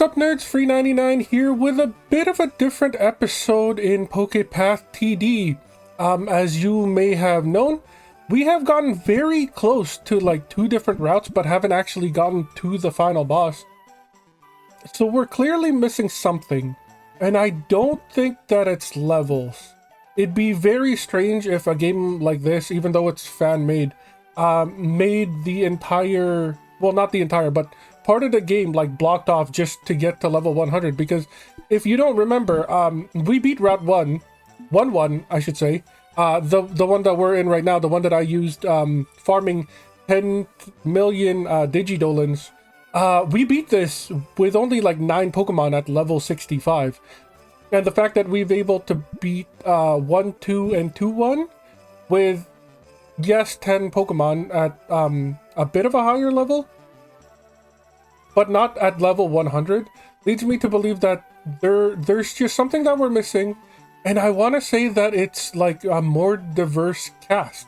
Sup Nerds, Free 99 here with a bit of a different episode in Pokepath TD. As you may have known, we have gotten very close to like 2 different routes, but haven't actually gotten to the final boss. So we're clearly missing something, and I don't think that it's levels. It'd be very strange if a game like this, even though it's fan-made, made the entire, well, not the entire, but part of the game like blocked off just to get to level 100. Because if you don't remember, we beat Route 1, I should say, the one that we're in right now, the one that I used farming 10 million Digidolins. We beat this with only like 9 Pokemon at level 65. And the fact that we've able to beat 1, 2, and 2, 1 with, yes, 10 Pokemon at a bit of a higher level, but not at level 100, leads me to believe that there's just something that we're missing. And I want to say that it's like a more diverse cast.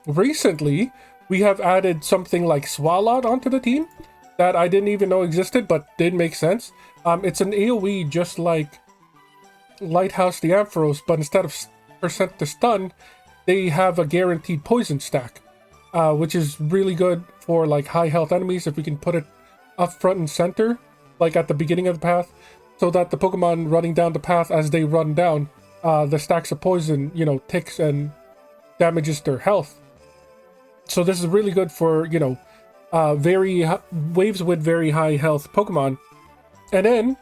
Recently, we have added something like Swalot onto the team that I didn't even know existed, but did make sense. It's an AoE just like Lighthouse the Ampharos, but instead of percent to stun, they have a guaranteed poison stack, which is really good for like high health enemies if we can put it up front and center, like at the beginning of the path, so that the Pokemon running down the path, as they run down, the stacks of poison, you know, ticks and damages their health. So this is really good for, you know, waves with very high health Pokemon. And then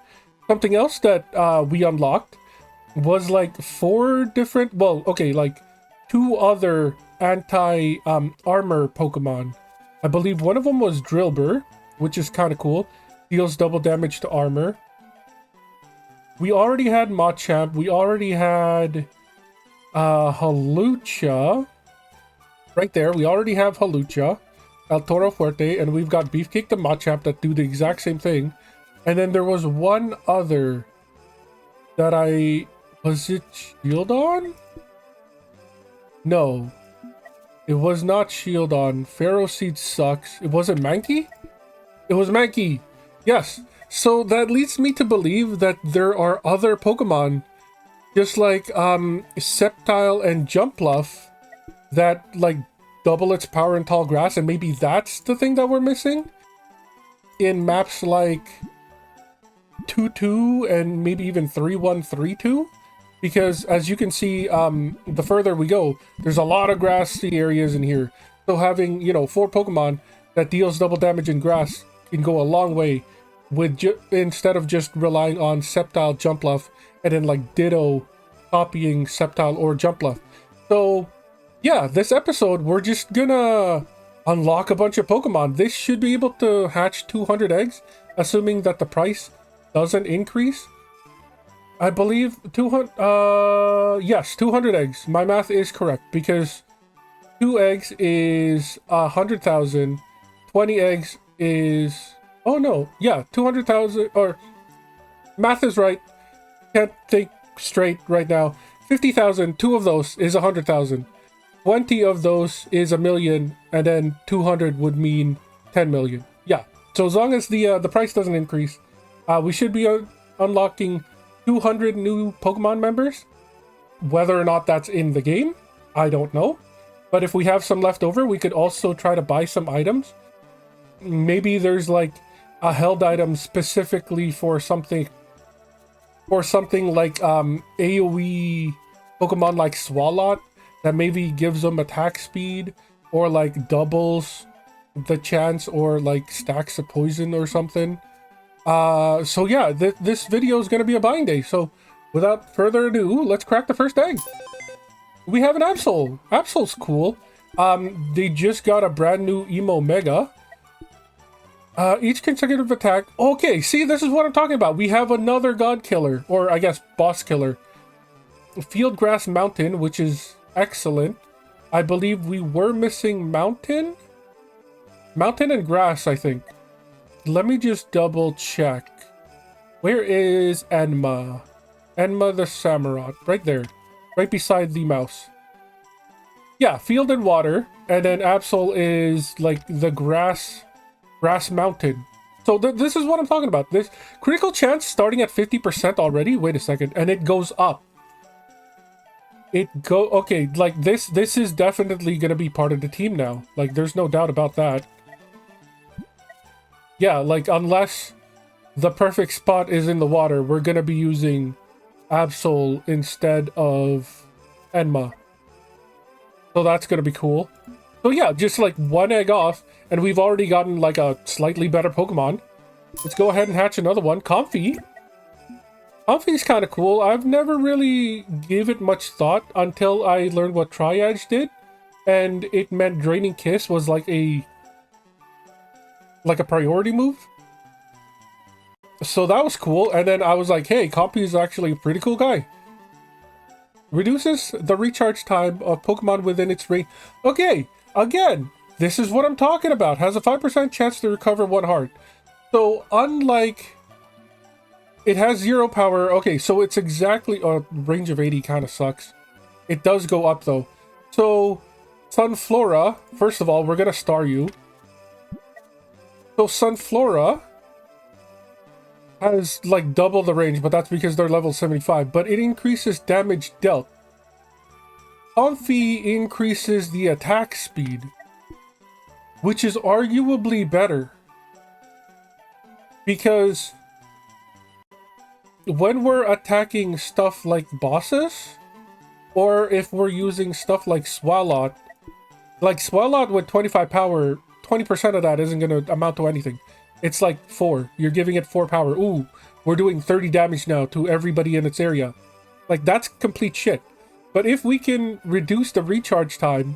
something else that we unlocked was like 4 different, well, okay, like 2 other anti-armor Pokemon. I believe one of them was Drillbur, which is kind of cool. Deals double damage to armor. We already had Machamp. We already had Hawlucha. Right there, we already have Hawlucha, El Toro Fuerte, and we've got Beefcake the Machamp that do the exact same thing. And then there was one other that was it Shieldon? No, it was not Shieldon. Pharaoh Seed sucks. It wasn't Mankey? It was Mankey. Yes. So that leads me to believe that there are other Pokemon, just like Sceptile and Jumpluff, that like double its power in tall grass, and maybe that's the thing that we're missing in maps like 2-2 and maybe even 3-1, 3-2. Because as you can see, the further we go, there's a lot of grassy areas in here. So having, you know, 4 Pokemon that deals double damage in grass can go a long way with instead of just relying on Sceptile, Jumpluff, and then like Ditto copying Sceptile or Jumpluff. So yeah, this episode we're just gonna unlock a bunch of Pokemon. This should be able to hatch 200 eggs, assuming that the price doesn't increase. I believe 200, yes, 200 eggs. My math is correct, because 2 eggs is 100,000. 20 eggs is, oh no, yeah, 200,000, or math is right. Can't think straight right now. 50,000, 2 of those is 100,000. 20 of those is 1 million, and then 200 would mean 10 million. Yeah, so as long as the price doesn't increase, we should be unlocking 200 new Pokemon members. Whether or not that's in the game, I don't know. But if we have some left over, we could also try to buy some items. Maybe there's like a held item specifically for something, like AoE Pokemon like Swalot, that maybe gives them attack speed, or like doubles the chance, or like stacks of poison or something. So yeah, this video is going to be a buying day. So without further ado, let's crack the first egg. We have an Absol. Absol's cool. They just got a brand new Emo Mega. Each consecutive attack. Okay, see, this is what I'm talking about. We have another God Killer, or I guess Boss Killer. Fieldgrass Mountain, which is excellent. I believe we were missing Mountain and Grass, I think. Let me just double check. Where is Enma? Enma the Samurott. Right there. Right beside the mouse. Yeah, Field and Water. And then Absol is like the Grass Mountain. So this is what I'm talking about. This critical chance starting at 50% already. Wait a second, and it goes up. Okay, like this is definitely gonna be part of the team now. Like there's no doubt about that. Yeah, like unless the perfect spot is in the water, we're gonna be using Absol instead of Enma. So that's gonna be cool. So yeah, just like one egg off, and we've already gotten like a slightly better Pokemon. Let's go ahead and hatch another one. Comfy. Comfy's kind of cool. I've never really gave it much thought until I learned what Triage did, and it meant Draining Kiss was like a priority move. So that was cool, and then I was like, hey, Comfy is actually a pretty cool guy. Reduces the recharge time of Pokemon within its range. Okay, again, this is what I'm talking about. Has a 5% chance to recover 1 heart. So, unlike... It has 0 power. Okay, so it's exactly... range of 80 kind of sucks. It does go up, though. So, Sunflora, first of all, we're going to star you. So, Sunflora has, like, double the range, but that's because they're level 75. But it increases damage dealt. Comfy increases the attack speed, which is arguably better. Because when we're attacking stuff like bosses, or if we're using stuff like Swalot with 25 power, 20% of that isn't going to amount to anything. It's like 4. You're giving it 4 power. Ooh, we're doing 30 damage now to everybody in its area. Like, that's complete shit. But if we can reduce the recharge time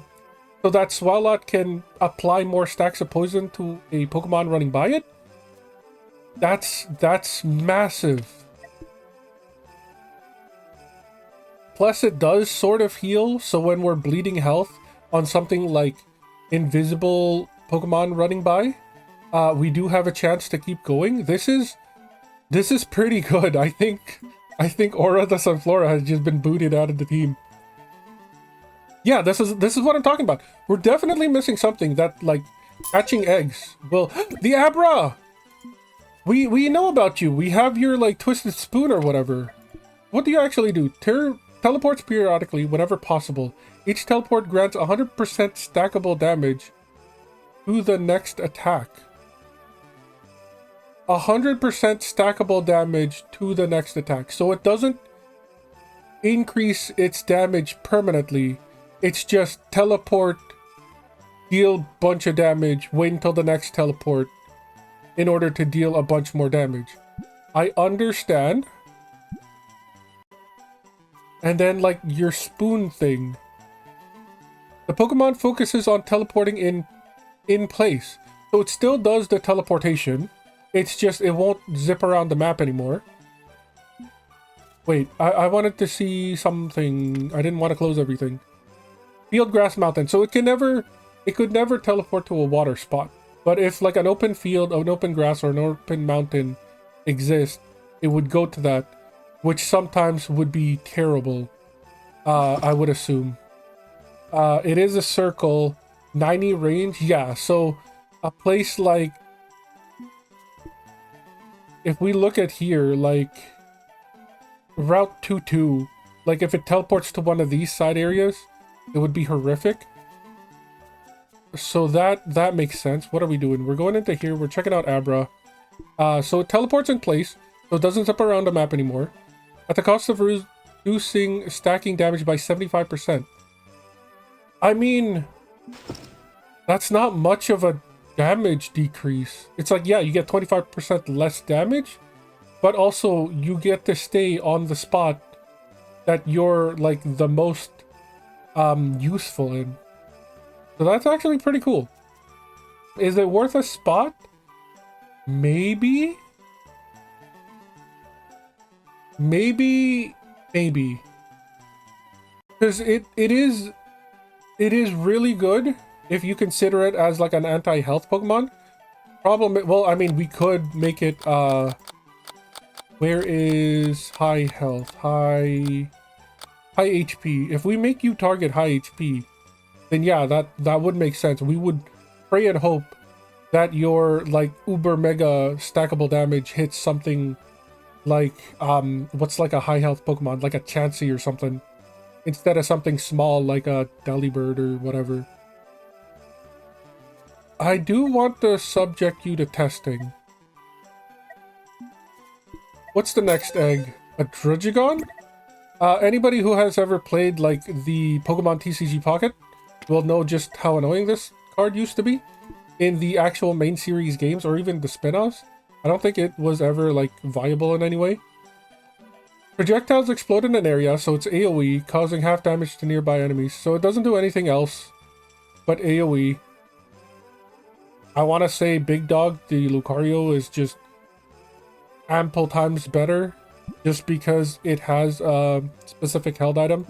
so that Swalot can apply more stacks of poison to a Pokemon running by it, that's massive. Plus, it does sort of heal, so when we're bleeding health on something like invisible Pokemon running by, we do have a chance to keep going. This is pretty good. I think Aura the Sunflora has just been booted out of the team. Yeah, this is what I'm talking about. We're definitely missing something that, like, hatching eggs will... The Abra! We know about you. We have your, like, Twisted Spoon or whatever. What do you actually do? Teleports periodically whenever possible. Each teleport grants 100% stackable damage to the next attack. 100% stackable damage to the next attack. So it doesn't increase its damage permanently. It's just teleport, deal bunch of damage, wait until the next teleport in order to deal a bunch more damage. I understand. And then, like, your spoon thing. The Pokemon focuses on teleporting in place. So it still does the teleportation. It's just, it won't zip around the map anymore. Wait, I wanted to see something. I didn't want to close everything. Field Grass Mountain. So it could never teleport to a water spot. But if, like, an open field, an open grass, or an open mountain exists, it would go to that. Which sometimes would be terrible, I would assume. It is a circle, 90 range, yeah, so a place like... If we look at here, like... Route 22, like if it teleports to one of these side areas, it would be horrific. So that makes sense. What are we doing? We're going into here, we're checking out Abra. So it teleports in place, so it doesn't zip around the map anymore. At the cost of reducing stacking damage by 75%. I mean, that's not much of a damage decrease. It's like, yeah, you get 25% less damage, but also you get to stay on the spot that you're, like, the most useful in. So that's actually pretty cool. Is it worth a spot? Maybe? Maybe. Because it is really good if you consider it as like an anti-health Pokemon. Well, I mean, we could make it, where is high health? High HP. If we make you target high HP, then yeah, that would make sense. We would pray and hope that your like uber mega stackable damage hits something like what's like a high health Pokemon, like a Chansey or something, instead of something small like a Delibird or whatever. I do want to subject you to testing. What's the next egg? A Druddigon? Anybody who has ever played like the Pokemon TCG Pocket will know just how annoying this card used to be in the actual main series games or even the spin-offs. I don't think it was ever like viable in any way. Projectiles explode in an area, so it's AoE, causing half damage to nearby enemies. So it doesn't do anything else but AoE. I want to say Big Dog, the Lucario, is just ample times better, just because it has a specific held item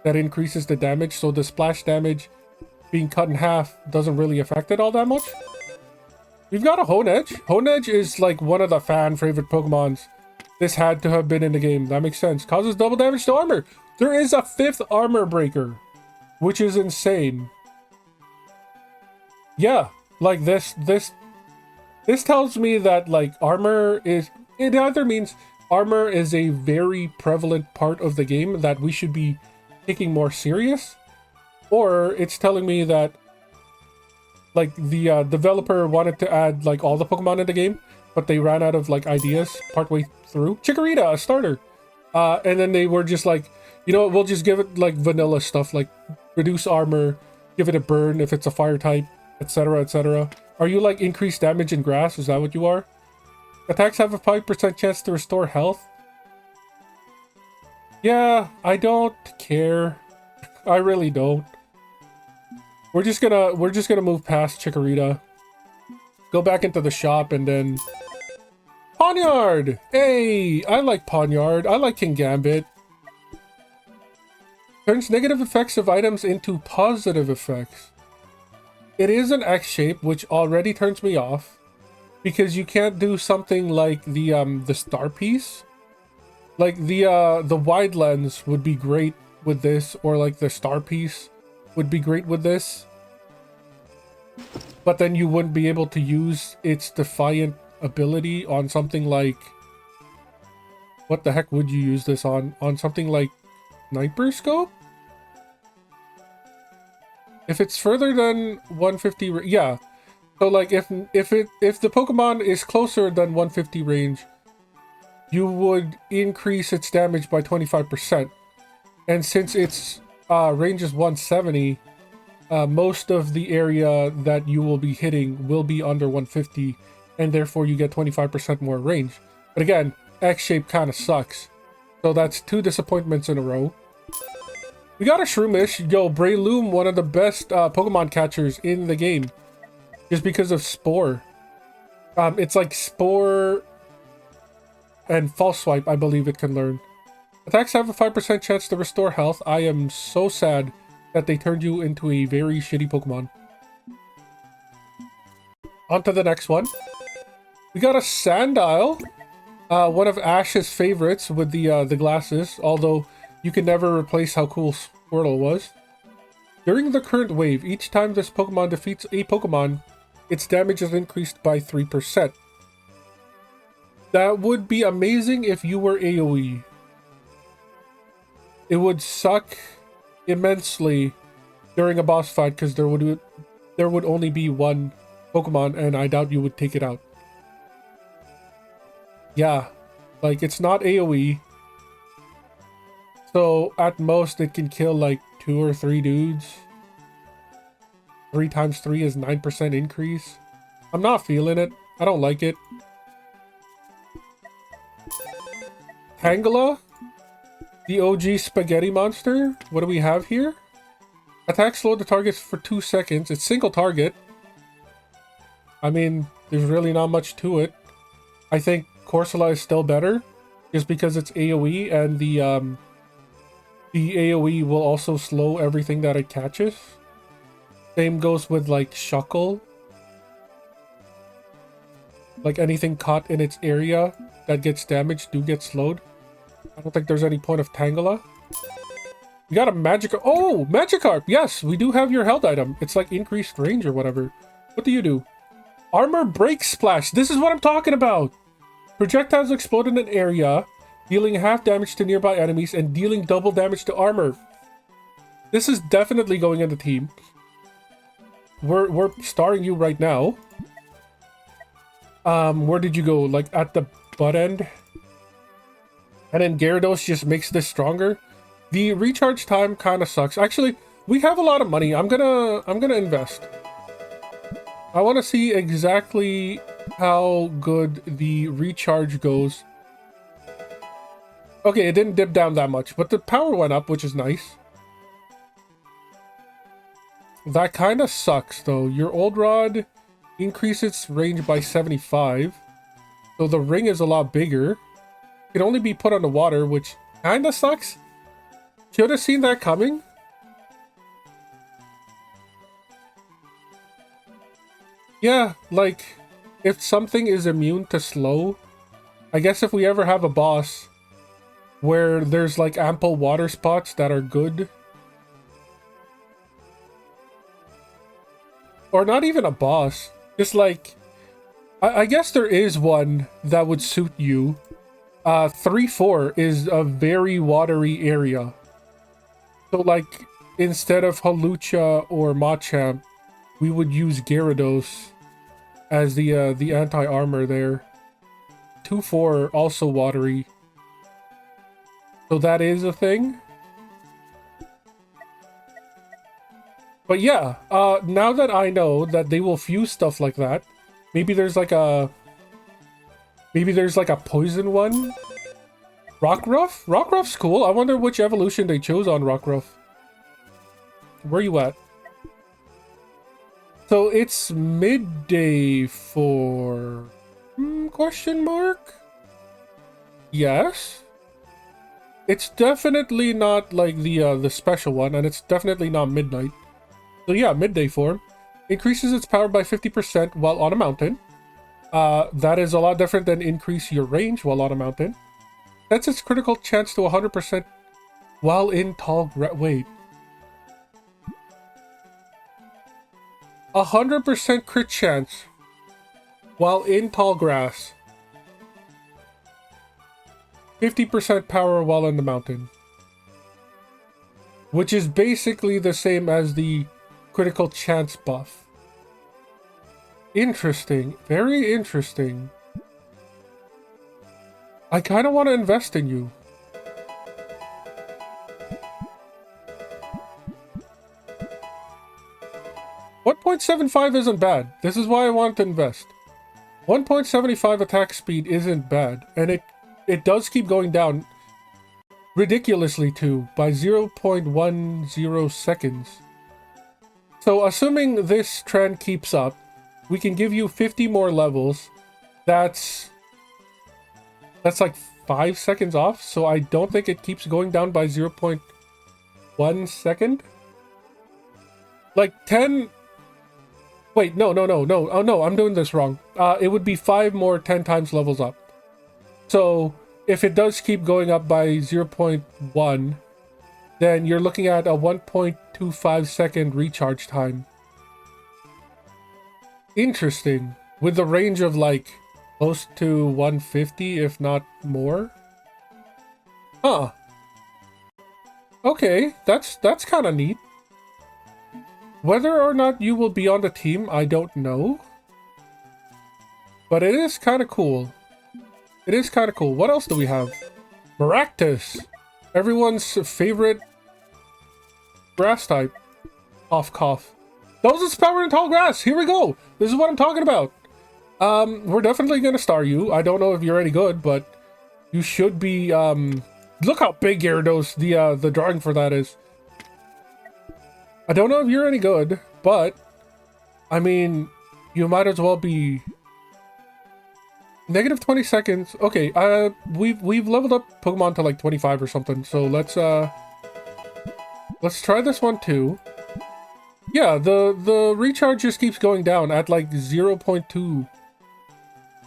that increases the damage, so the splash damage being cut in half doesn't really affect it all that much. We've got a Honedge. Honedge is like one of the fan favorite Pokemons. This had to have been in the game. That makes sense. Causes double damage to armor. There is a 5th armor breaker, which is insane. Yeah, like this tells me that like armor is, it either means armor is a very prevalent part of the game that we should be taking more serious, or it's telling me that like the developer wanted to add like all the Pokemon in the game, but they ran out of like ideas partway through. Chikorita, a starter, and then they were just like, you know what, we'll just give it like vanilla stuff, like reduce armor, give it a burn if it's a fire type, etc, etc. Are you like increased damage in grass? Is that what you are? Attacks have a 5% chance to restore health. Yeah, I don't care. I really don't. We're just gonna move past Chikorita. Go back into the shop and then Pawniard! Hey, I like Pawniard. I like King Gambit. Turns negative effects of items into positive effects. It is an X shape, which already turns me off, because you can't do something like the star piece. Like the wide lens would be great with this, or like the star piece would be great with this. But then you wouldn't be able to use its defiant ability on something like, what the heck would you use this on? On something like Sniper Scope? If it's further than 150, yeah. So like if the Pokemon is closer than 150 range, you would increase its damage by 25%. And since its range is 170, most of the area that you will be hitting will be under 150, and therefore you get 25% more range. But again, X shape kind of sucks. So that's 2 disappointments in a row. We got a Shroomish. Yo, Breloom, one of the best Pokemon catchers in the game. Just because of Spore. It's like Spore and False Swipe, I believe it can learn. Attacks have a 5% chance to restore health. I am so sad that they turned you into a very shitty Pokemon. On to the next one. We got a Sandile. One of Ash's favorites with the glasses, although you can never replace how cool Squirtle was. During the current wave, each time this Pokemon defeats a Pokemon, its damage is increased by 3%. That would be amazing if you were AoE. It would suck immensely during a boss fight because there would only be one Pokemon, and I doubt you would take it out. Yeah, like it's not AoE. So at most it can kill like 2 or 3 dudes. 3 times 3 is 9% increase. I'm not feeling it. I don't like it. Tangela, the OG spaghetti monster. What do we have here? Attack slow the targets for 2 seconds. It's single target. I mean, there's really not much to it. I think Corsola is still better, just because it's AoE, and the AoE will also slow everything that it catches. Same goes with like Shuckle. Like anything caught in its area that gets damaged do get slowed. I don't think there's any point of Tangela. We got a Magikarp. Oh, Magikarp! Yes, we do have your held item. It's like increased range or whatever. What do you do? Armor break splash. This is what I'm talking about. Projectiles explode in an area, dealing half damage to nearby enemies and dealing double damage to armor. This is definitely going in the team. We're starring you right now. Where did you go? Like at the butt end? And then Gyarados just makes this stronger. The recharge time kind of sucks. Actually, we have a lot of money. I'm gonna invest. I want to see exactly how good the recharge goes. Okay, it didn't dip down that much, but the power went up, which is nice. That kind of sucks, though. Your old rod increases its range by 75. So the ring is a lot bigger. It can only be put on the water, which kind of sucks. Should have seen that coming. Yeah, like, if something is immune to slow, I guess if we ever have a boss where there's, like, ample water spots that are good. Or not even a boss. Just, like, I guess there is one that would suit you. 3-4 is a very watery area. So, like, instead of Hawlucha or Machamp, we would use Gyarados as the anti-armor there. 2-4 also watery. So that is a thing. But yeah, now that I know that they will fuse stuff like that, maybe there's like a poison one. Rockruff? Rockruff's cool. I wonder which evolution they chose on Rockruff. Where you at? So it's midday for... question mark? Yes. It's definitely not like the special one, and it's definitely not midnight. So yeah, midday form. Increases its power by 50% while on a mountain. That is a lot different than increase your range while on a mountain. Sets its critical chance to 100% while in tall wait. 100% crit chance while in tall grass. 50% power while in the mountain. Which is basically the same as the critical chance buff. Interesting. Very interesting. I kind of want to invest in you. .75 isn't bad. This is why I want to invest. 1.75 attack speed isn't bad. And it does keep going down ridiculously too by 0.10 seconds. So assuming this trend keeps up, we can give you 50 more levels. That's like 5 seconds off, so I don't think it keeps going down by 0.1 second. Like 10... Wait, no. Oh no, I'm doing this wrong. It would be 5 more 10 times levels up. So if it does keep going up by 0.1, then you're looking at a 1.25 second recharge time. Interesting. With the range of like close to 150, if not more. Huh. Okay, that's kind of neat. Whether or not you will be on the team, I don't know. But it is kind of cool. It is kind of cool. What else do we have? Maractus. Everyone's favorite grass type. Cough, cough. Those is power in tall grass. Here we go. This is what I'm talking about. We're definitely going to star you. I don't know if you're any good, but you should be, look how big Gyarados, the drawing for that is. I don't know if you're any good, but, I mean, you might as well be... Negative 20 seconds. Okay, we've leveled up Pokemon to like 25 or something, so let's try this one too. Yeah, the recharge just keeps going down at like 0.2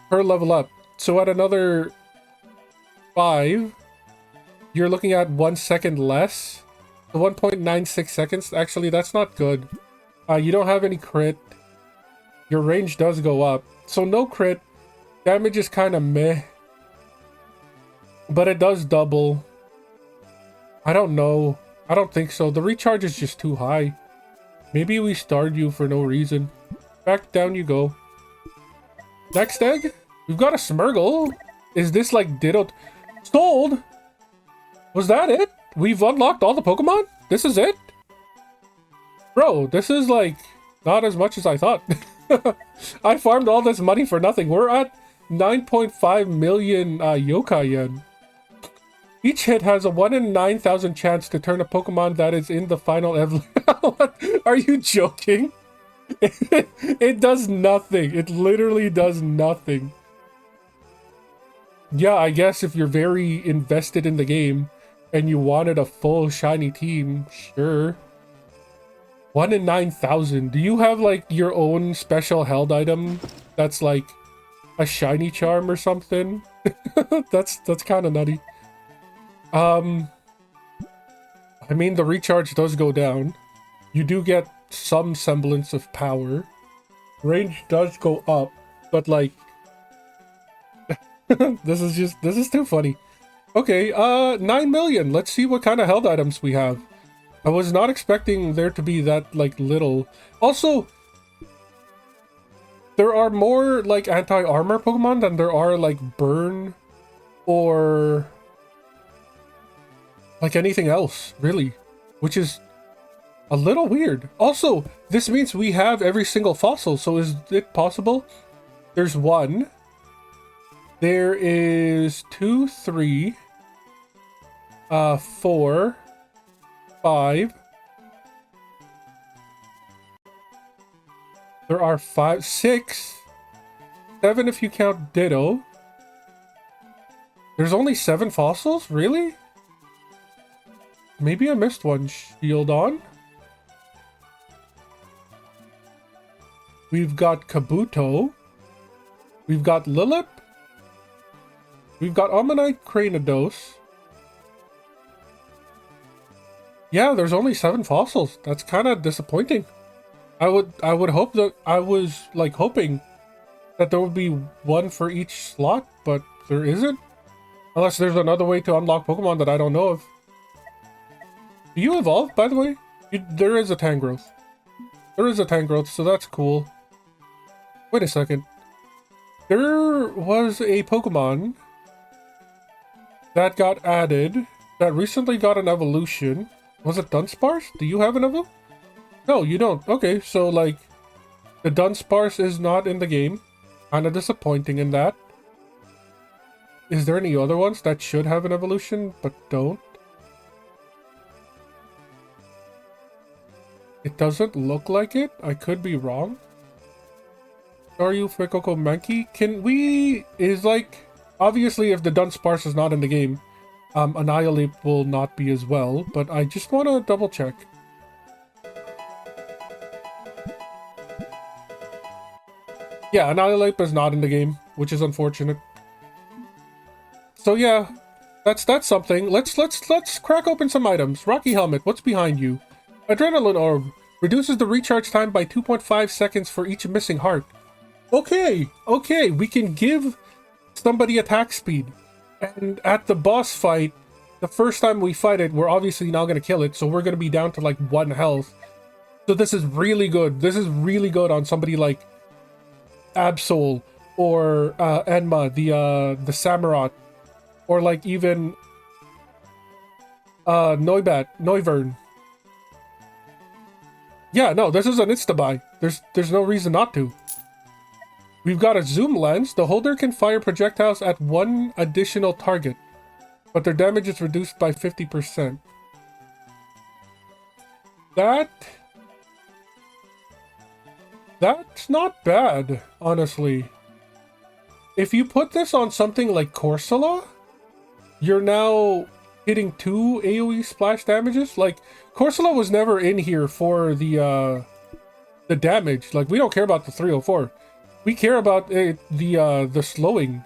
per level up. So at another 5, you're looking at 1 second less. 1.96 seconds. Actually, that's not good. You don't have any crit. your range does go up. So no crit. Damage is kind of meh. But it does double. I don't know. I don't think so. The recharge is just too high. Maybe we starred you for no reason. Back down you go. Next egg? We've got a Smeargle. Is this like Ditto? Sold? Was that it? We've unlocked all the Pokemon? This is it? Bro, this is like not as much as I thought. I farmed all this money for nothing. We're at 9.5 million yokai yen. Each hit has a 1 in 9,000 chance to turn a Pokemon that is in the final evolution. Are you joking? It does nothing. It literally does nothing. Yeah, I guess if you're very invested in the game and you wanted a full shiny team, sure. 1 in 9,000. Do you have like your own special held item that's like a shiny charm or something? That's kind of nutty. I mean, the recharge does go down. You do get some semblance of power. Range does go up, but like this is too funny. Okay, 9 million. Let's see what kind of held items we have. I was not expecting there to be that like little. Also, there are more like anti-armor Pokemon than there are like burn or like anything else, really, which is a little weird. Also, this means we have every single fossil, so is it possible? There's 1. There is 2, 3, 4, 5. There are 5, 6, 7 if you count Ditto. There's only 7 fossils? Really? Maybe I missed one. Shieldon. We've got Kabuto. We've got Lilip. We've got Ammonite Cranidos. Yeah, there's only 7 fossils. That's kind of disappointing. I would hope that I was like hoping that there would be 1 for each slot, but there isn't. Unless there's another way to unlock Pokemon that I don't know of. Do you evolve, by the way? There is a Tangrowth. There is a Tangrowth, so that's cool. Wait a second. There was a Pokemon that got added that recently got an evolution. Was it Dunsparce? Do you have an evo? No, you don't. Okay, so like the Dunsparce is not in the game. Kind of disappointing in that. Is there any other ones that should have an evolution but don't? It doesn't look like it. I could be wrong. Are you Fuecoco Mankey? Can we... Is like... Obviously, if the Dunsparce is not in the game, Annihilate will not be as well. But I just want to double check. Yeah, Annihilate is not in the game, which is unfortunate. So yeah, that's something. Let's crack open some items. Rocky Helmet, what's behind you? Adrenaline Orb reduces the recharge time by 2.5 seconds for each missing heart. Okay, we can give somebody attack speed. And at the boss fight, the first time we fight it, we're obviously not going to kill it, so we're going to be down to like 1 health. So this is really good. This is really good on somebody like Absol or Enma, the Samurott, or like even Noivern. Yeah, no, this is an insta-buy. There's no reason not to. We've got a zoom lens. The holder can fire projectiles at 1 additional target, but their damage is reduced by 50%. That's not bad, honestly. If you put this on something like Corsola, you're now hitting 2 AoE splash damages. Like, Corsola was never in here for the damage. Like, we don't care about the 304. We care about the slowing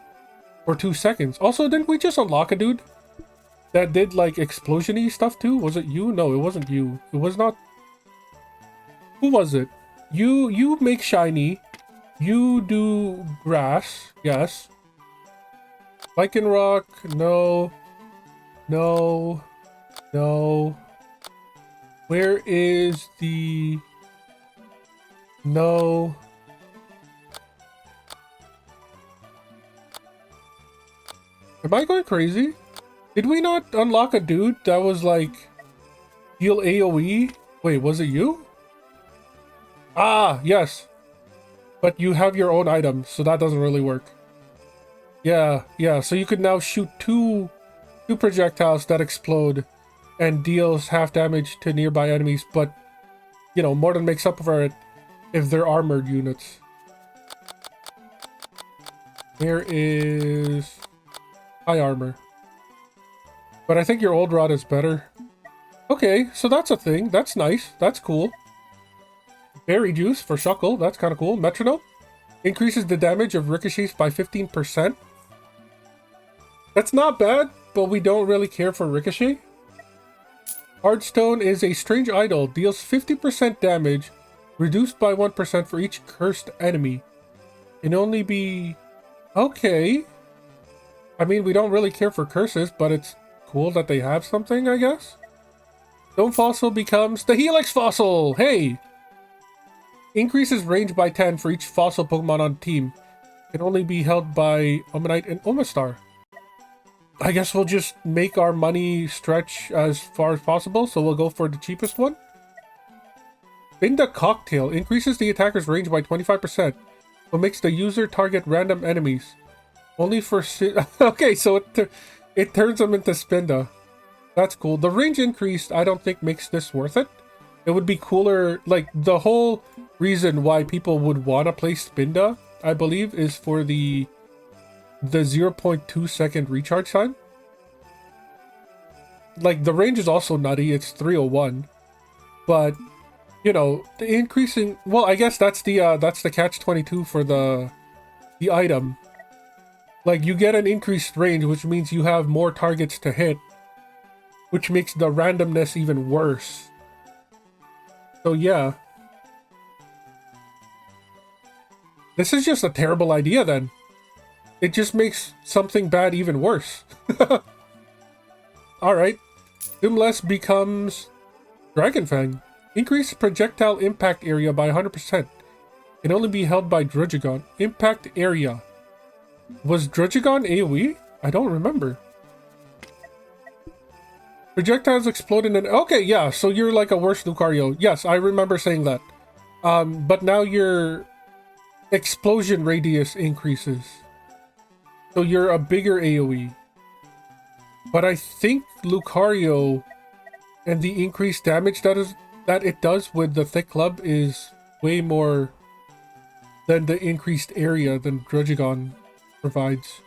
for 2 seconds. Also, didn't we just unlock a dude that did like explosion-y stuff too? Was it you? No, it wasn't you. It was not. Who was it? You make shiny. You do grass, yes. Lycanroc, no. No. No. Where is the... No. Am I going crazy? Did we not unlock a dude that was like... heal AoE? Wait, was it you? Ah, yes. But you have your own items, so that doesn't really work. Yeah, so you could now shoot two projectiles that explode and deals half damage to nearby enemies, but, you know, more than makes up for it if they're armored units. There is high armor. But I think your old rod is better. Okay, so that's a thing. That's nice. That's cool. Berry juice for Shuckle. That's kind of cool. Metronome increases the damage of ricochets by 15%. That's not bad, but we don't really care for ricochet. Hardstone is a strange idol. Deals 50% damage, reduced by 1% for each cursed enemy. Can only be... Okay. I mean, we don't really care for curses, but it's cool that they have something, I guess. Stone Fossil becomes the Helix Fossil! Hey! Increases range by 10 for each fossil Pokemon on the team. Can only be held by Omanite and Omastar. I guess we'll just make our money stretch as far as possible, so we'll go for the cheapest one. Binda Cocktail increases the attacker's range by 25%, but makes the user target random enemies. Only for... Okay, so it turns them into Spinda. That's cool. The range increased, I don't think makes this worth it. It would be cooler, like, the whole reason why people would want to play Spinda, I believe, is for the 0.2 second recharge time. Like, the range is also nutty, it's 301. But, you know, the increasing... Well, I guess that's the catch-22 for the item. Like, you get an increased range, which means you have more targets to hit, which makes the randomness even worse. So, yeah. This is just a terrible idea, then. It just makes something bad even worse. Alright. Doomless becomes Dragonfang. Increase projectile impact area by 100%. Can only be held by Druddigon. Impact area. Was Druddigon AoE? I don't remember. Projectiles explode in an... Okay, yeah, so you're like a worse Lucario. Yes, I remember saying that. But now your explosion radius increases. So you're a bigger AoE. But I think Lucario and the increased damage that it does with the Thick Club is way more than the increased area than Druddigon provides.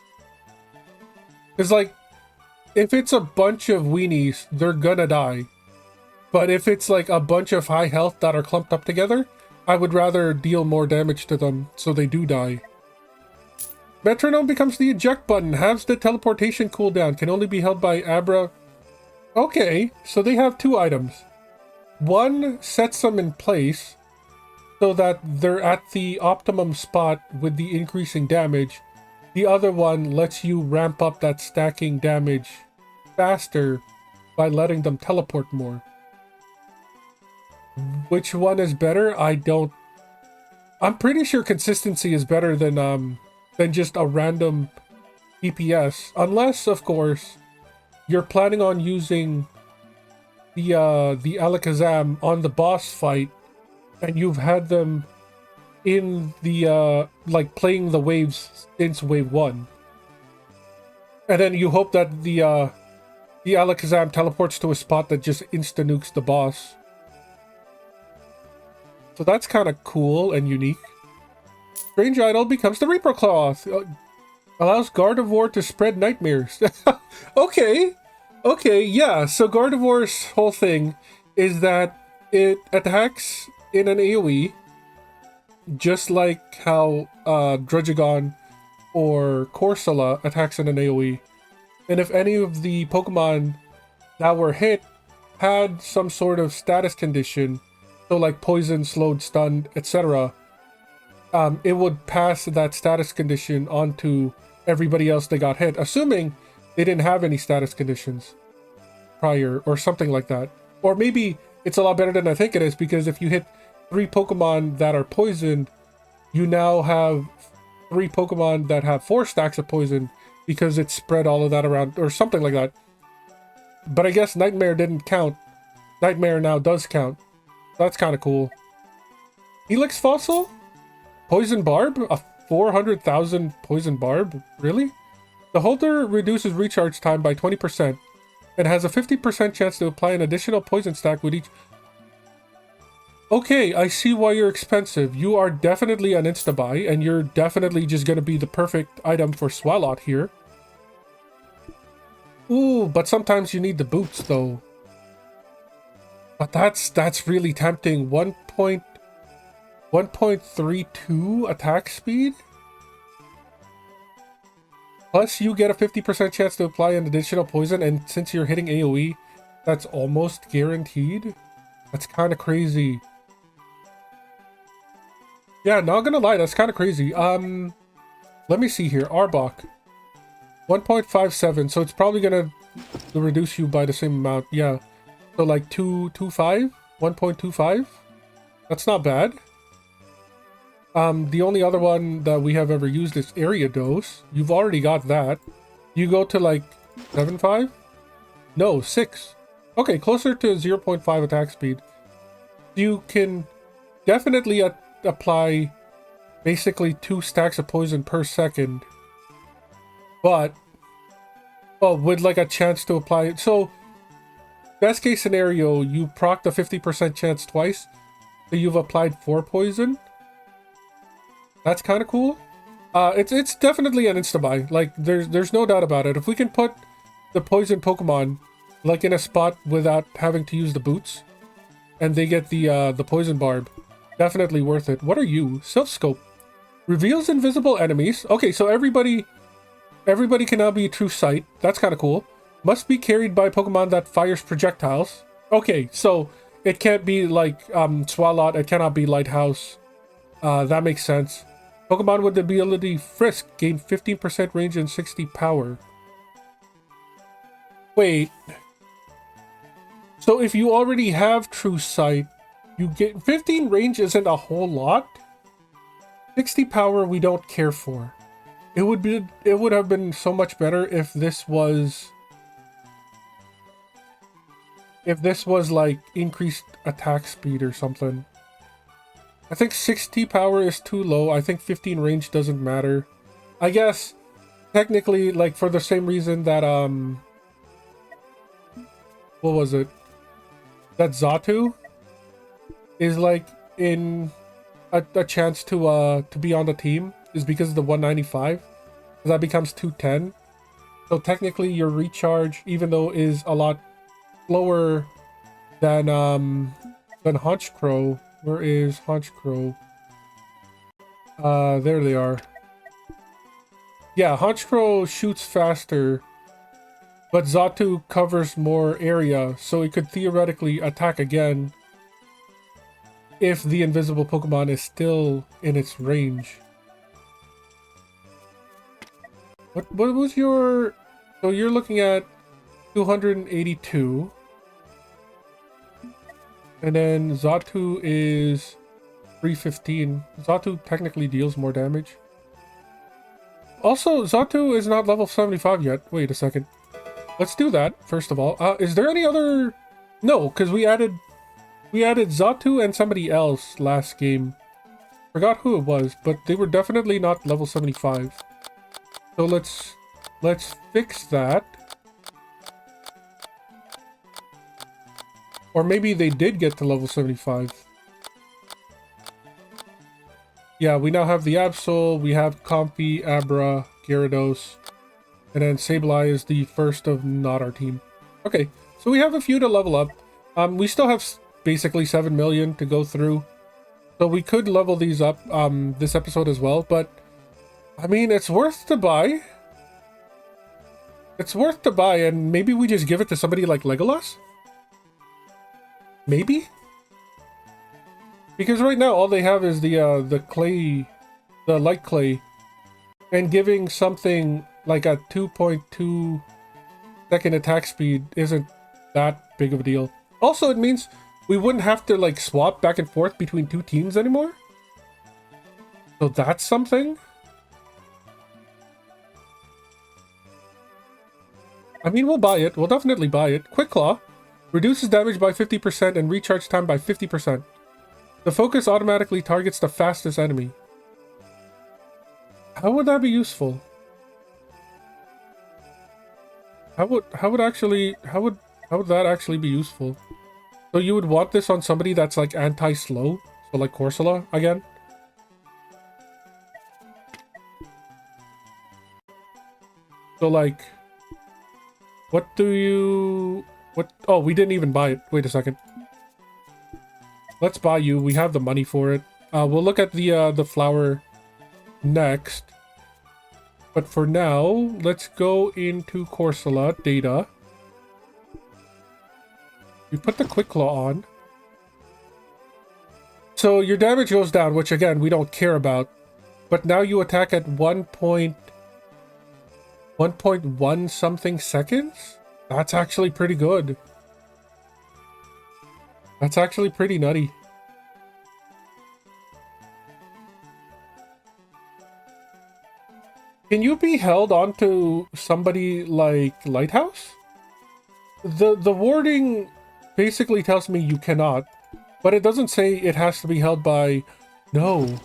Because, like, if it's a bunch of weenies, they're gonna die. But if it's like a bunch of high health that are clumped up together, I would rather deal more damage to them so they do die. Metronome becomes the eject button, halves the teleportation cooldown, can only be held by Abra. Okay, so they have two items. One sets them in place so that they're at the optimum spot with the increasing damage. The other one lets you ramp up that stacking damage faster by letting them teleport more. Which one is better? I'm pretty sure consistency is better than just a random DPS. Unless, of course, you're planning on using the Alakazam on the boss fight and you've had them in the like playing the waves since wave 1, and then you hope that the Alakazam teleports to a spot that just insta-nukes the boss. So that's kind of cool and unique. Strange Idol becomes the Reaper Cloth. Allows Gardevoir to spread nightmares. Okay, yeah, so Gardevoir's whole thing is that it attacks in an AoE, just like how Druddigon or Corsola attacks in an AoE. And if any of the Pokemon that were hit had some sort of status condition, so like poison, slowed, stunned, etc., it would pass that status condition onto everybody else that got hit, assuming they didn't have any status conditions prior or something like that. Or maybe it's a lot better than I think it is, because if you hit 3 Pokemon that are poisoned, you now have 3 Pokemon that have 4 stacks of poison because it spread all of that around or something like that. But I guess Nightmare didn't count. Nightmare now does count. That's kind of cool. Helix Fossil? Poison Barb? A 400,000 Poison Barb? Really? The holder reduces recharge time by 20% and has a 50% chance to apply an additional poison stack with each... Okay, I see why you're expensive. You are definitely an insta-buy, and you're definitely just going to be the perfect item for Swalot here. Ooh, but sometimes you need the boots, though. But that's really tempting. 1.32 attack speed? Plus, you get a 50% chance to apply an additional poison, and since you're hitting AoE, that's almost guaranteed. That's kind of crazy. Yeah, not gonna lie, that's kind of crazy. Let me see here. Arbok. 1.57, so it's probably gonna reduce you by the same amount. Yeah. So like 2.25? 1.25? That's not bad. The only other one that we have ever used is Ariados. You've already got that. You go to like 7.5? No, 6. Okay, closer to 0.5 attack speed. You can definitely apply basically 2 stacks of poison per second. But, well, with like a chance to apply it. So, best case scenario, you proc the 50% chance twice. So you've applied 4 poison. That's kind of cool. It's definitely an insta-buy. Like, there's no doubt about it. If we can put the poison Pokemon like in a spot without having to use the boots, and they get the poison barb, definitely worth it. What are you? Self-scope. Reveals invisible enemies. Okay, so everybody can now be True Sight. That's kind of cool. Must be carried by Pokemon that fires projectiles. Okay, so it can't be like Swalot. It cannot be Lighthouse. That makes sense. Pokemon with the ability Frisk gain 15% range and 60 power. Wait. So if you already have True Sight, you get 15 range isn't a whole lot. 60 power we don't care for. It would have been so much better if this was like increased attack speed or something. I think 60 power is too low. I think 15 range doesn't matter. I guess technically, like, for the same reason that what was it? That Xatu is like in a chance to be on the team is because of the 195. That becomes 210. So technically your recharge, even though is a lot lower than Honchkrow. Where is Honchkrow? There they are. Yeah, Honchkrow shoots faster, but Xatu covers more area, so it could theoretically attack again if the invisible Pokemon is still in its range. What was your... So you're looking at 282. And then Xatu is 315. Xatu technically deals more damage. Also, Xatu is not level 75 yet. Wait a second. Let's do that, first of all. Is there any other... No, because we added Xatu and somebody else last game. Forgot who it was, but they were definitely not level 75. So let's fix that. Or maybe they did get to level 75. Yeah, we now have the Absol, we have Comfey, Abra, Gyarados, and then Sableye is the first of not our team. Okay, so we have a few to level up. We still have basically 7 million to go through. So we could level these up this episode as well, but I mean, it's worth to buy. It's worth to buy, and maybe we just give it to somebody like Legolas? Maybe? Because right now all they have is the clay the light clay, and giving something like a 2.2 second attack speed isn't that big of a deal. Also, it means we wouldn't have to like swap back and forth between two teams anymore. So that's something. I mean, we'll buy it. We'll definitely buy it. Quick Claw reduces damage by 50% and recharge time by 50%. The focus automatically targets the fastest enemy. How would that be useful? How would that actually be useful? So you would want this on somebody that's like anti-slow? So like Corsola again? So like, oh, we didn't even buy it. Wait a second. Let's buy you. We have the money for it. We'll look at the flower next. But for now, let's go into Corsola data. You put the Quick Claw on. So your damage goes down, which again, we don't care about. But now you attack at 1.1 something seconds? That's actually pretty good. That's actually pretty nutty. Can you be held onto somebody like Lighthouse? The wording basically tells me you cannot, but it doesn't say it has to be held by... No.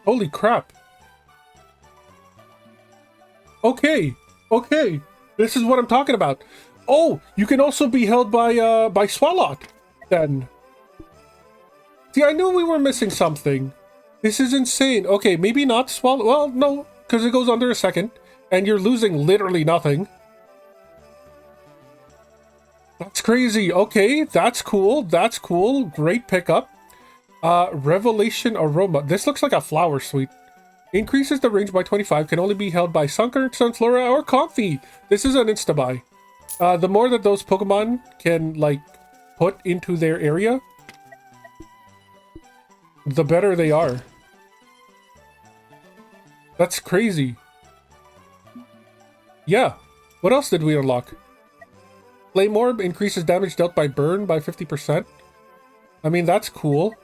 Holy crap. Okay, okay. This is what I'm talking about. Oh, you can also be held by Swalot, then. See, I knew we were missing something. This is insane. Okay, maybe not Swalot. Well, no, because it goes under a second, and you're losing literally nothing. That's crazy. Okay, that's cool. That's cool. Great pickup. Revelation Aroma. This looks like a flower suite. Increases the range by 25. Can only be held by Sunker, Sunflora, or Comfey. This is an insta-buy. The more that those Pokemon can, like, put into their area, the better they are. That's crazy. Yeah. What else did we unlock? Flame Orb increases damage dealt by burn by 50%. I mean, that's cool.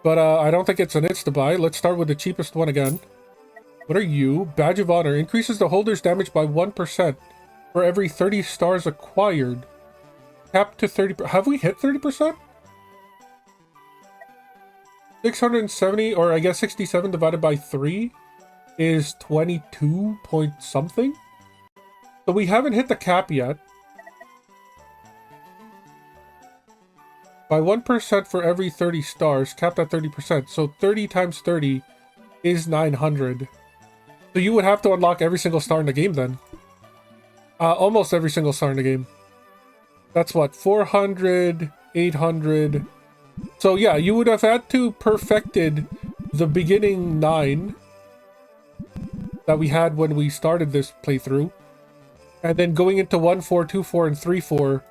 But I don't think it's an insta-buy. Let's start with the cheapest one again. What are you? Badge of Honor. Increases the holder's damage by 1% for every 30 stars acquired. Cap to 30%. Have we hit 30%? 670, or I guess 67 divided by 3 is 22 point something. So we haven't hit the cap yet. By 1% for every 30 stars, capped at 30%. So 30 times 30 is 900. So you would have to unlock every single star in the game then. Almost every single star in the game. That's what, 400, 800. So yeah, you would have had to perfected the beginning 9 that we had when we started this playthrough. And then going into 1, 4, 2, 4, and 3, 4,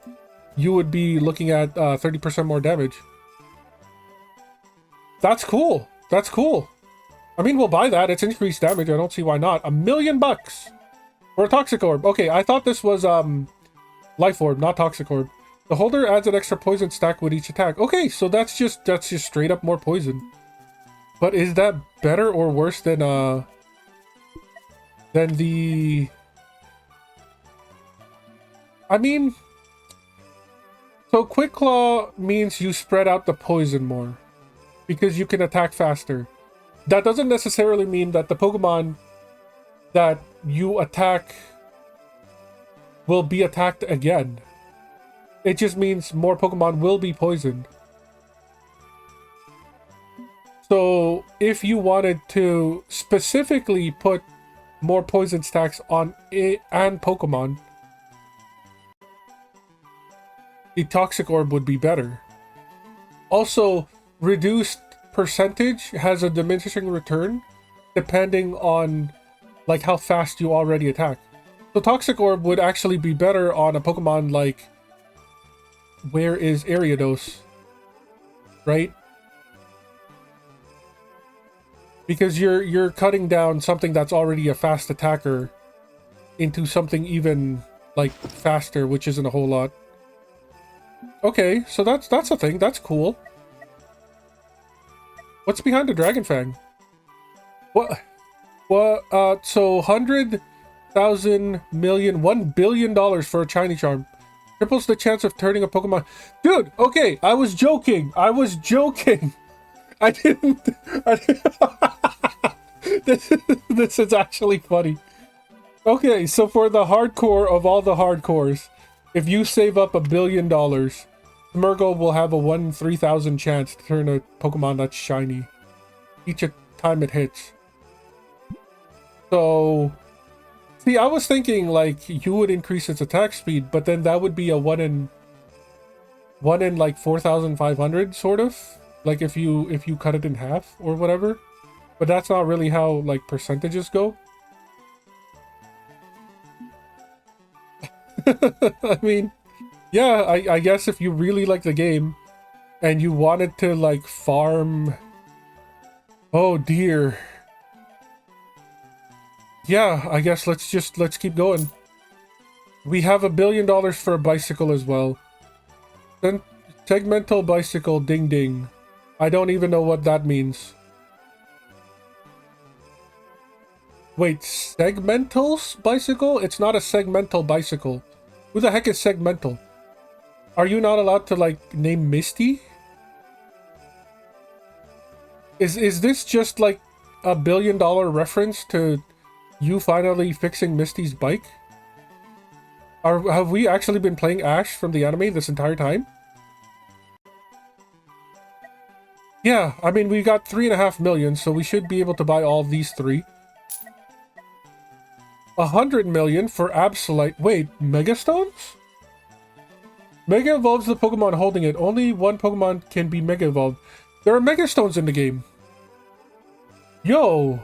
you would be looking at 30% more damage. That's cool. That's cool. I mean, we'll buy that. It's increased damage. I don't see why not. $1,000,000 for a Toxic Orb. Okay, I thought this was Life Orb, not Toxic Orb. The holder adds an extra poison stack with each attack. Okay, so that's just straight up more poison. But is that better or worse than the... I mean... So Quick Claw means you spread out the poison more, because you can attack faster. That doesn't necessarily mean that the Pokemon that you attack will be attacked again. It just means more Pokemon will be poisoned. So if you wanted to specifically put more poison stacks on it and Pokemon, the Toxic Orb would be better. Also, reduced percentage has a diminishing return depending on like how fast you already attack. So Toxic Orb would actually be better on a Pokemon like, where is Ariados? Right? Because you're cutting down something that's already a fast attacker into something even like faster, which isn't a whole lot. Okay, so that's a thing. That's cool. What's behind the Dragon Fang? What? So 100,000 million, $1 billion for a shiny charm. Triples the chance of turning a Pokemon. Dude, okay, I was joking. I didn't. This is actually funny. Okay, so for the hardcore of all the hardcores, if you save up $1 billion, Smeargle will have a 1 in 3,000 chance to turn a Pokemon that's shiny each time it hits. So, see, I was thinking like you would increase its attack speed, but then that would be a 1 in like 4,500 sort of, like if you cut it in half or whatever. But that's not really how like percentages go. I mean, yeah, I guess if you really like the game and you wanted to like farm. Oh dear. Yeah, I guess let's keep going. We have $1 billion for a bicycle as well. Then segmental bicycle, ding ding. I don't even know what that means. Wait, segmental bicycle? It's not a segmental bicycle. Who the heck is segmental? Are you not allowed to like name Misty? Is this just like a $1 billion reference to you finally fixing Misty's bike? Have we actually been playing Ash from the anime this entire time? Yeah, I mean, we got 3.5 million, so we should be able to buy all these three. 100 million for Absolite. Wait, Mega Stones? Mega evolves the Pokemon holding it. Only one Pokemon can be Mega evolved. There are Mega Stones in the game. Yo!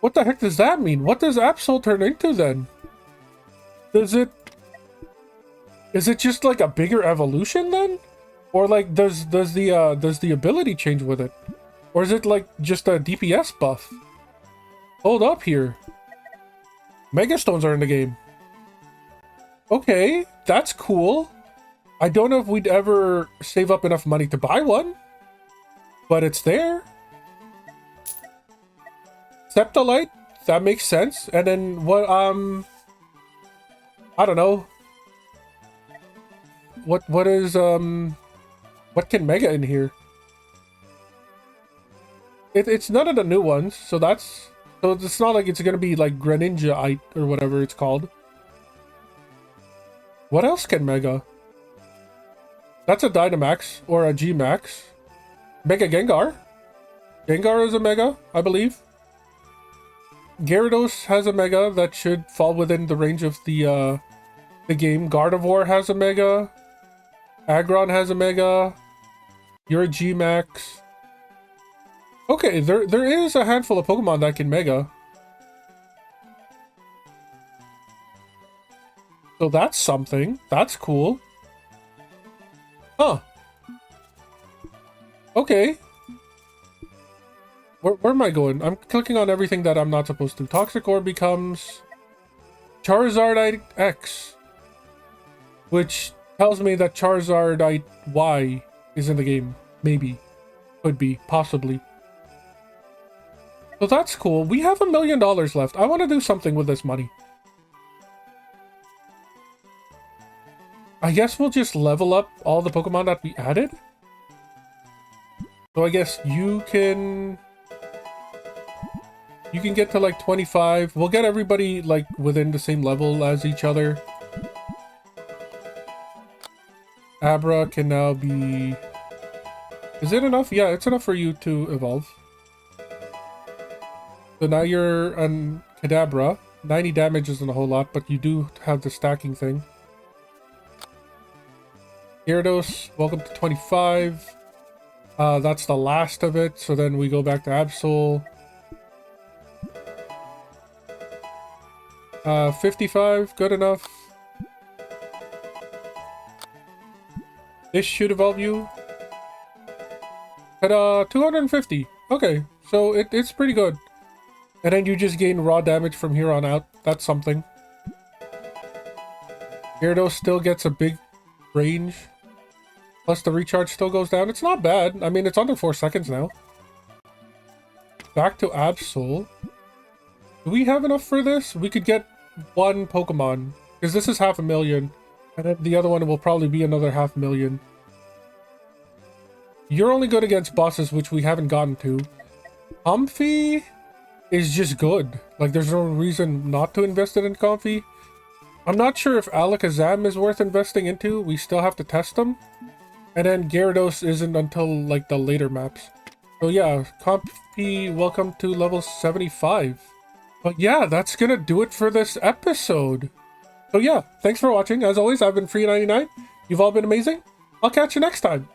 What the heck does that mean? What does Absol turn into then? Is it just like a bigger evolution then? Or like does the ability change with it? Or is it like just a DPS buff? Hold up here. Mega Stones are in the game. Okay, that's cool. I don't know if we'd ever save up enough money to buy one, but it's there. Septolite, that makes sense. And then what, I don't know. What can Mega in here? It's none of the new ones, so it's not like it's gonna be like Greninja-ite or whatever it's called. What else can Mega? That's a Dynamax or a G-Max. Mega Gengar. Gengar is a Mega, I believe. Gyarados has a Mega that should fall within the range of the game. Gardevoir has a Mega. Aggron has a Mega. You're a G-Max. Okay, there is a handful of Pokemon that can Mega. So that's something. That's cool. Huh. Okay. Where am I going? I'm clicking on everything that I'm not supposed to. Toxic Orb becomes Charizardite X, which tells me that Charizardite Y is in the game. Maybe. Could be. Possibly. So that's cool. We have $1 million left. I want to do something with this money. I guess we'll just level up all the Pokemon that we added. So I guess you can get to like 25. We'll get everybody like within the same level as each other. Abra can now be... Is it enough? Yeah, it's enough for you to evolve. So now you're an Kadabra. 90 damage isn't a whole lot, but you do have the stacking thing. Gyarados, welcome to 25. That's the last of it, so then we go back to Absol. 55, good enough. This should evolve you. Ta-da, 250. Okay, so it's pretty good. And then you just gain raw damage from here on out. That's something. Gyarados still gets a big range. Plus the recharge still goes down. It's not bad. I mean, it's under 4 seconds now. Back to Absol. Do we have enough for this? We could get one Pokemon. Because this is 500,000. And then the other one will probably be another 500,000. You're only good against bosses, which we haven't gotten to. Comfy is just good. Like, there's no reason not to invest it in Comfy. I'm not sure if Alakazam is worth investing into. We still have to test them. And then Gyarados isn't until, like, the later maps. So yeah, Comfy, welcome to level 75. But yeah, that's gonna do it for this episode. So yeah, thanks for watching. As always, I've been Free99. You've all been amazing. I'll catch you next time.